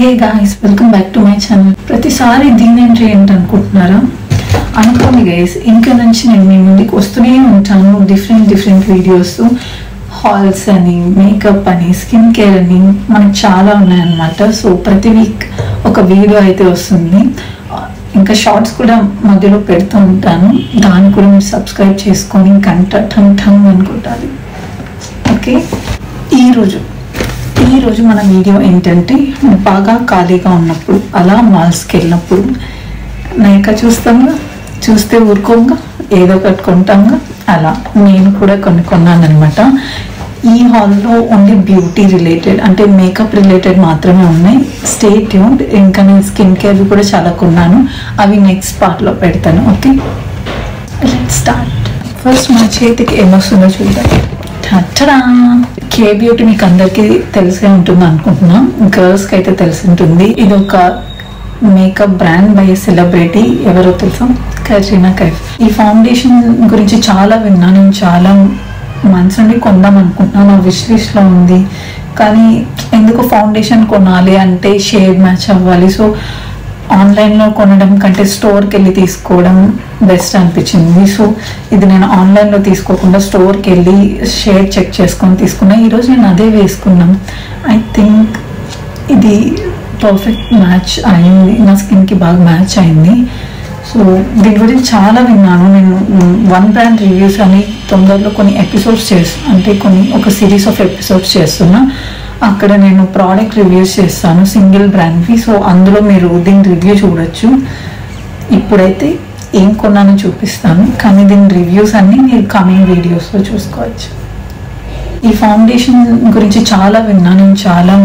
Hey guys, welcome back to my channel. ప్రతిసారి దీని entry ఏంటనుకుంటున్నారా? అనుకోండి గైస్, ఇంకా నుంచి నేను మీ ముందుకు వస్తూనే ఉంటాను. డిఫరెంట్ వీడియోస్, హాల్స్ అని, మేకప్ అని, స్కిన్ కేర్ అని, మనకు చాలా ఉన్నాయన్నమాట. సో ప్రతి వీక్ ఒక వీడియో అయితే వస్తుంది. ఇంకా షార్ట్స్ కూడా మధ్యలో పెడుతూ ఉంటాను. దాన్ని కూడా మీరు సబ్స్క్రైబ్ చేసుకొని గంట ఠంగ్ అనుకుంటారు. ఓకే, ఈరోజు మన వీడియో ఏంటంటే, బాగా ఖాళీగా ఉన్నప్పుడు అలా మాల్స్కి వెళ్ళినప్పుడు నైకా చూస్తే ఊరుకోంగా ఏదో ఒకటి కొంటాంగా. అలా నేను కూడా కొన్నాను అనమాట. ఈ హాల్లో ఓన్లీ బ్యూటీ రిలేటెడ్ అంటే మేకప్ రిలేటెడ్ మాత్రమే ఉన్నాయి. Stay tuned. ఇంకా నేను స్కిన్ కేర్ కూడా చాలా కొన్నాను, అవి నెక్స్ట్ పార్ట్లో పెడతాను. Okay, let's start. ఫస్ట్ మన చేతికి ఏమొస్తుందో చూద్దాం. కే బ్యూటీ మీకు అందరికీ తెలిసే ఉంటుంది అనుకుంటున్నా, గర్ల్స్కి అయితే తెలిసి ఉంటుంది. ఇది ఒక మేకప్ బ్రాండ్ బై సెలబ్రిటీ, ఎవరో తెలుసా? కట్రీనా కైఫ్. ఈ ఫౌండేషన్ గురించి చాలా విన్నా, నేను చాలా మంత్స్ నుండి కొందాం అనుకుంటున్నాను, నా విష్ లిస్ట్లో ఉంది. కానీ ఎందుకు ఫౌండేషన్ కొనాలి అంటే షేడ్ మ్యాచ్ అవ్వాలి. సో ఆన్లైన్లో కొనడం కంటే స్టోర్కి వెళ్ళి తీసుకోవడం బెస్ట్ అనిపించింది. సో ఇది నేను ఆన్లైన్లో తీసుకోకుండా స్టోర్కి వెళ్ళి షేడ్ చెక్ చేసుకొని తీసుకున్నా. ఈరోజు నేను అదే వేసుకున్నాను. ఐ థింక్ ఇది పర్ఫెక్ట్ మ్యాచ్ అయింది, నా స్కిన్కి బాగా మ్యాచ్ అయింది. సో దీని గురించి చాలా విన్నాను నేను. వన్ బ్రాండ్ రివ్యూస్ అని తొందరలో కొన్ని ఎపిసోడ్స్ అంటే ఒక సిరీస్ ఆఫ్ ఎపిసోడ్స్ చేస్తున్నా. అక్కడ నేను ప్రోడక్ట్ రివ్యూస్ చేస్తాను, సింగిల్ బ్రాండ్వి. సో అందులో మీరు దీని రివ్యూ చూడొచ్చు. ఇప్పుడైతే ఏం కొన్నానో చూపిస్తాను, కానీ దీని రివ్యూస్ అన్నీ మీరు కమింగ్ వీడియోస్లో చూసుకోవచ్చు. ఈ ఫౌండేషన్ గురించి చాలా విన్నా, నేను చాలా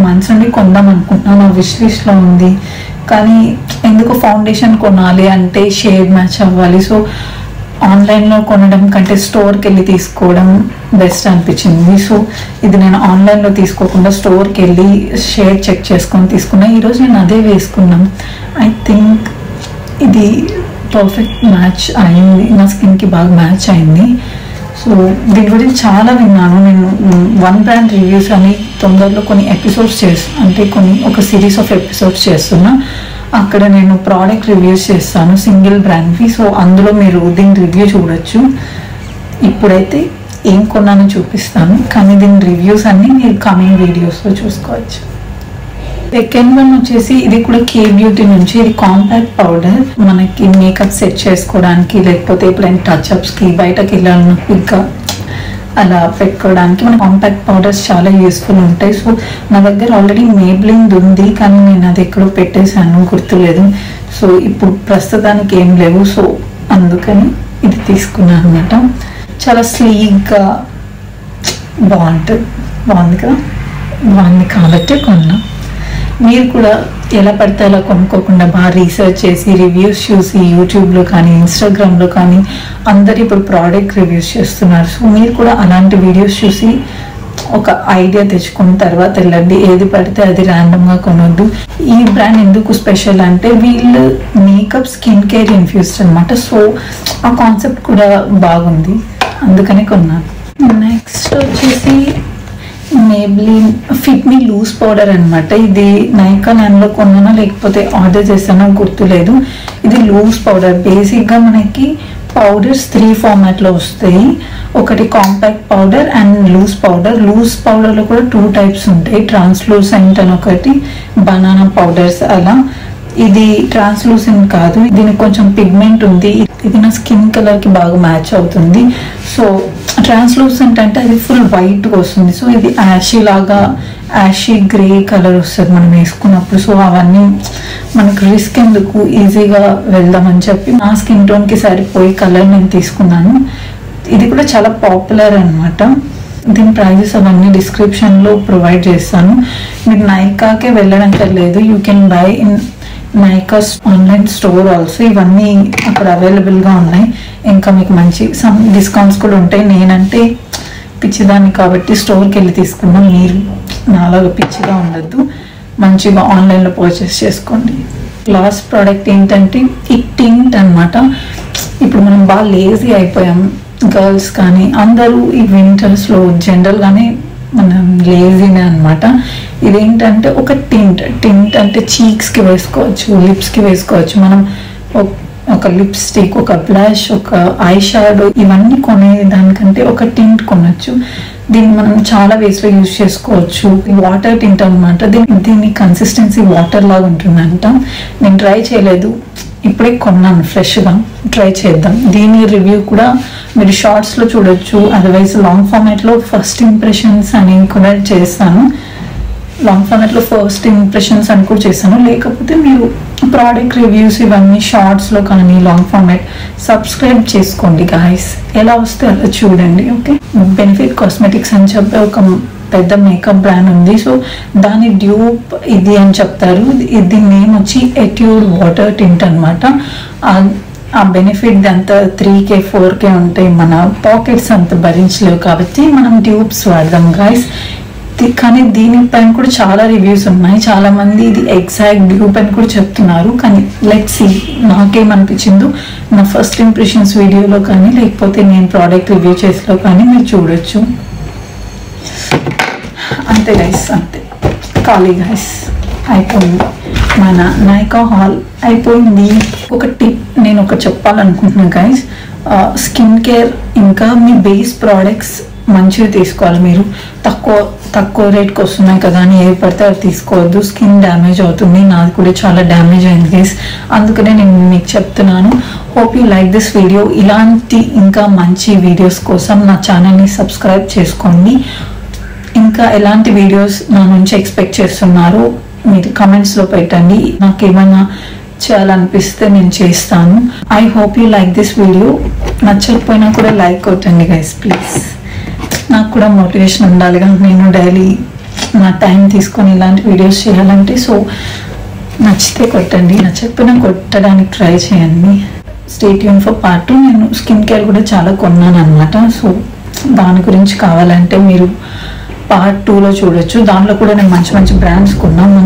మంత్స్ నుండి కొందాం అనుకుంటున్నాను, నా విష్ లిస్ట్లో ఉంది. కానీ ఎందుకు ఫౌండేషన్ కొనాలి అంటే షేడ్ మ్యాచ్ అవ్వాలి. సో ఆన్లైన్లో కొనడం కంటే స్టోర్కి వెళ్ళి తీసుకోవడం బెస్ట్ అనిపించింది. సో ఇది నేను ఆన్లైన్లో తీసుకోకుండా స్టోర్కి వెళ్ళి షేడ్ చెక్ చేసుకొని తీసుకున్నా. ఈరోజు నేను అదే వేసుకున్నాను. ఐ థింక్ ఇది పర్ఫెక్ట్ మ్యాచ్ అయింది, నా స్కిన్కి బాగా మ్యాచ్ అయింది. సో దీని గురించి చాలా విన్నాను నేను. వన్ బ్రాండ్ రివ్యూస్ అని తొందరలో కొన్ని ఎపిసోడ్స్ అంటే ఒక సిరీస్ ఆఫ్ ఎపిసోడ్స్ చేస్తున్నా. అక్కడ నేను ప్రోడక్ట్ రివ్యూస్ చేస్తాను, సింగిల్ బ్రాండ్వి. సో అందులో మీరు దీని రివ్యూ చూడొచ్చు. ఇప్పుడైతే ఏం కొన్నానో చూపిస్తాను, కానీ దీని రివ్యూస్ అన్నీ మీరు కమింగ్ వీడియోస్లో చూసుకోవచ్చు. సెకండ్ వన్ వచ్చేసి ఇది కూడా కే బ్యూటీ నుంచి. ఇది కాంపాక్ట్ పౌడర్, మనకి మేకప్ సెట్ చేసుకోవడానికి, లేకపోతే ఎప్పుడైనా టచ్అప్స్కి బయటకు వెళ్ళాలన్నా క్విక్గా అలా పెట్టుకోవడానికి మన కాంపాక్ట్ పౌడర్స్ చాలా యూస్ఫుల్ ఉంటాయి. సో నా దగ్గర ఆల్రెడీ మేబ్లిన్ ఉంది, కానీ నేను అది ఎక్కడో పెట్టేశాను, గుర్తులేదు. సో ఇప్పుడు ప్రస్తుతానికి ఏం లేవు, సో అందుకని ఇది తీసుకున్నాను అనమాట. చాలా స్లీక్గా బాగుంది కదా, బాగుంది కాబట్టి కొన్నా. మీరు కూడా ఎలా పడితే అలా కొనుక్కోకుండా బాగా రీసెర్చ్ చేసి రివ్యూస్ చూసి యూట్యూబ్లో కానీ ఇన్స్టాగ్రామ్లో కానీ అందరు ఇప్పుడు ప్రోడక్ట్ రివ్యూస్ చేస్తున్నారు. సో మీరు కూడా అలాంటి వీడియోస్ చూసి ఒక ఐడియా తెచ్చుకున్న తర్వాత వెళ్ళండి. ఏది పడితే అది ర్యాండమ్గా కొనొద్దు. ఈ బ్రాండ్ ఎందుకు స్పెషల్ అంటే వీళ్ళు మేకప్ స్కిన్ కేర్ ఇన్ఫ్యూస్డ్ అనమాట. సో ఆ కాన్సెప్ట్ కూడా బాగుంది, అందుకనే కొన్నాను. నెక్స్ట్ వచ్చేసి మేబ్లిన్ ఫిట్ మీ లూజ్ పౌడర్ అనమాట. ఇది నైకా న్యాన్లో కొన్నానో లేకపోతే ఆర్డర్ చేశానో గుర్తులేదు. ఇది లూజ్ పౌడర్. బేసిక్గా మనకి పౌడర్స్ 3 ఫార్మాట్లో వస్తాయి. ఒకటి compact powder and loose powder. Loose పౌడర్లో కూడా 2 టైప్స్ ఉంటాయి, ట్రాన్స్లూసెంట్ అని ఒకటి, బనానా పౌడర్స్ అలా. ఇది ట్రాన్స్లూసెంట్ కాదు, దీనికి కొంచెం పిగ్మెంట్ ఉంది. ఇది నా స్కిన్ కలర్కి బాగా మ్యాచ్ అవుతుంది. సో ట్రాన్స్లూసెంట్ అంటే అది ఫుల్ వైట్గా వస్తుంది. సో ఇది యాషీ గ్రే కలర్ వస్తుంది మనం వేసుకున్నప్పుడు. సో అవన్నీ మనకు రిస్క్ ఎందుకు, ఈజీగా వెళ్దామని చెప్పి నా స్కిన్ టోన్కి సరిపోయి కలర్ నేను తీసుకున్నాను. ఇది కూడా చాలా పాపులర్ అనమాట. దీని ప్రైజెస్ అవన్నీ డిస్క్రిప్షన్లో ప్రొవైడ్ చేస్తాను. మీరు నైకాకే వెళ్ళడానికి లేదు, you can buy in Nykaa's online store also. ఇవన్నీ అక్కడ అవైలబుల్గా ఉన్నాయి. ఇంకా మీకు మంచి సమ్ డిస్కౌంట్స్ కూడా ఉంటాయి. నేనంటే పిచ్చిదాన్ని కాబట్టి స్టోర్కి వెళ్ళి తీసుకున్నాం. మీరు నాలాగా పిచ్చిగా ఉండద్దు, మంచిగా ఆన్లైన్లో పర్చేస్ చేసుకోండి. లాస్ట్ ప్రోడక్ట్ ఏంటంటే ఈ టింట్ అనమాట. ఇప్పుడు మనం బాగా లేజీ అయిపోయాం, గర్ల్స్ కానీ అందరూ ఈ వింటర్స్లో జనరల్గానే మనం లేజీనే అనమాట. ఇదేంటంటే ఒక టింట్ అంటే చీక్స్కి వేసుకోవచ్చు, లిప్స్కి వేసుకోవచ్చు. మనం ఒక లిప్స్టిక్, ఒక బ్లష్, ఒక ఐ షాడో ఇవన్నీ కొనే దానికంటే ఒక టింట్ కొనొచ్చు. దీన్ని మనం చాలా వేస్లో యూజ్ చేసుకోవచ్చు. వాటర్ టింట్ అనమాట. దీని కన్సిస్టెన్సీ వాటర్ లాగా ఉంటుందంట. నేను ట్రై చేయలేదు, ఇప్పుడే కొన్నాను ఫ్రెష్గా. ట్రై చేద్దాం. దీని రివ్యూ కూడా మీరు షార్ట్స్లో చూడొచ్చు, అదర్వైజ్ లాంగ్ ఫార్మాట్లో ఫస్ట్ ఇంప్రెషన్స్ అని కూడా చేస్తాను. లాంగ్ ఫార్మాట్లో ఫస్ట్ ఇంప్రెషన్స్ అని కూడా చేస్తాను. లేకపోతే మీరు ప్రోడక్ట్ రివ్యూస్ ఇవన్నీ షార్ట్స్లో కానీ లాంగ్ ఫార్మాట్ సబ్స్క్రైబ్ చేసుకోండి గాయస్. ఎలా వస్తే అలా చూడండి. ఓకే, బెనిఫిట్ కాస్మెటిక్స్ అని చెప్పి ఒక పెద్ద మేకప్ బ్రాండ్ ఉంది. సో దాని డ్యూప్ ఇది అని చెప్తారు. ఇది నేమ్ వచ్చి ఎట్యూడ్ వాటర్ టింట్ అనమాట. ఆ బెనిఫిట్ అంతా 3K 4K ఉంటాయి. మన పాకెట్స్ అంత భరించలేవు కాబట్టి మనం డ్యూప్స్ వాడదాం గాయస్. కానీ దీనిపైన కూడా చాలా రివ్యూస్ ఉన్నాయి. చాలా మంది ఇది ఎగ్జాక్ట్ డ్యూప్ అని కూడా చెప్తున్నారు. కానీ లెట్స్ సీ నాకేమనిపించిందో నా ఫస్ట్ ఇంప్రెషన్స్ వీడియోలో కానీ లేకపోతే నేను ప్రోడక్ట్ రివ్యూ చేసేలో కానీ మీరు చూడొచ్చు. అంతే గైస్, అంతే ఖాళీ గైస్. అయిపోయింది మన నైకా హాల్ అయిపోయింది. ఒక టిప్ నేను చెప్పాలనుకుంటున్నాను గైస్. స్కిన్ కేర్ ఇంకా మీ బేస్ ప్రోడక్ట్స్ మంచిగా తీసుకోవాలి. మీరు తక్కువ రేట్కి వస్తున్నాయి కదా అని ఏవి పడితే అది తీసుకోవద్దు. స్కిన్ డ్యామేజ్ అవుతుంది. నాది కూడా చాలా డ్యామేజ్ అయింది గైస్. అందుకనే నేను మీకు చెప్తున్నాను. Hope you like this video. ఇలాంటి ఇంకా మంచి వీడియోస్ కోసం నా ఛానల్ని సబ్స్క్రైబ్ చేసుకోండి. ఇంకా ఎలాంటి వీడియోస్ నా నుంచి ఎక్స్పెక్ట్ చేస్తున్నారు మీరు కమెంట్స్లో పెట్టండి. నాకు ఏమైనా చేయాలనిపిస్తే నేను చేస్తాను. I hope you like this video. నచ్చకపోయినా కూడా లైక్ కొట్టండి గైస్ ప్లీజ్. నాకు కూడా మోటివేషన్ ఉండాలిగా, నేను డైలీ నా టైం తీసుకొని ఇలాంటి వీడియోస్ చేయాలంటే. సో నచ్చితే కొట్టండి, నచ్చకపోయినా కొట్టడానికి ట్రై చేయండి. Stay tune for part 2. నేను స్కిన్ కేర్ కూడా చాలా కొన్నాను అనమాట. సో దాని గురించి కావాలంటే మీరు పార్ట్ 2లో చూడొచ్చు. దాంట్లో కూడా నేను మంచి మంచి బ్రాండ్స్ కొన్నాను.